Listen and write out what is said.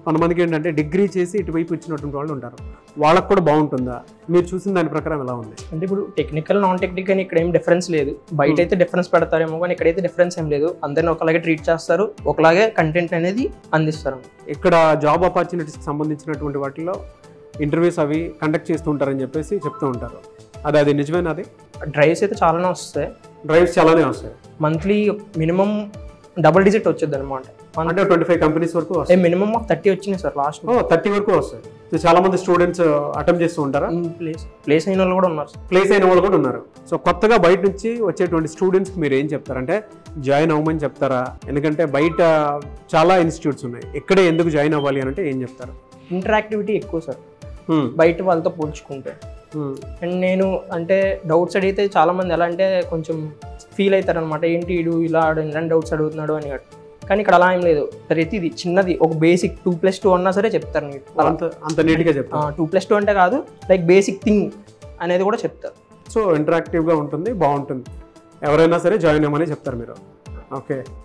కొంతమందికి ఏంటంటే డిగ్రీ చేసి ఇటువైపు వచ్చినటువంటి వాళ్ళు ఉంటారు, వాళ్ళకు కూడా బాగుంటుందా? మీరు చూసిన దాని ప్రకారం ఎలా ఉంది? అంటే ఇప్పుడు టెక్నికల్ నాన్ టెక్నికల్ అని ఇక్కడ ఏం డిఫరెన్స్ లేదు. బయట అయితే డిఫరెన్స్ పెడతారేమో కానీ ఇక్కడైతే డిఫరెన్స్ ఏం లేదు. అందరిని ఒకలాగే ట్రీట్ చేస్తారు, ఒకలాగే కంటెంట్ అనేది అందిస్తారు. ఇక్కడ జాబ్ ఆపర్చునిటీస్కి సంబంధించినటువంటి వాటిలో ఇంటర్వ్యూస్ అవి కండక్ట్ చేస్తూ ఉంటారని చెప్పేసి చెప్తూ ఉంటారు. అది నిజమేనా? అది డ్రైవ్స్ అయితే చాలానే వస్తాయి. డ్రైవ్స్ చాలానే వస్తాయి. మంత్లీ మినిమం డబుల్ డిజిట్ వచ్చేది అనమాట. అంటే 25 కంపెనీస్ వరకు వస్తాయి. మినిమం ఆఫ్ 30 వచ్చినాయి సార్ లాస్ట్. 30 వరకు వస్తాయి. చాలా మంది స్టూడెంట్స్ అటెంప్ట్ చేస్తూ ఉంటారా? ప్లేస్ అయిన వాళ్ళు కూడా ఉన్నారు. ప్లేస్ అయిన వాళ్ళు కూడా ఉన్నారు. సో కొత్తగా బయట నుంచి వచ్చేటువంటి స్టూడెంట్స్కి మీరు ఏం చెప్తారంటే జాయిన్ అవ్వమని చెప్తారా? ఎందుకంటే బయట చాలా ఇన్స్టిట్యూట్స్ ఉన్నాయి, ఇక్కడే ఎందుకు జాయిన్ అవ్వాలి అని అంటే ఏం చెప్తారు? ఇంటరాక్టివిటీ ఎక్కువ సార్ బయట వాళ్ళతో పోల్చుకుంటే. అండ్ నేను అంటే డౌట్స్ అడిగితే చాలా మంది ఎలా అంటే కొంచెం ఫీల్ అవుతారు అనమాట, ఏంటి వీడు ఇలా ఇలాంటి డౌట్స్ అడుగుతున్నాడు అని. కానీ ఇక్కడ అలా ఏం లేదు, ప్రతిది చిన్నది ఒక బేసిక్ 2+2 అన్నా సరే చెప్తారు. అంత నీట్గా చెప్తారు. 2+2 అంటే కాదు, లైక్ బేసిక్ థింగ్ అనేది కూడా చెప్తారు. సో ఇంటరాక్టివ్గా ఉంటుంది, బాగుంటుంది. ఎవరైనా సరే జాయిన్ అవ్వమని చెప్తారు మీరు. ఓకే.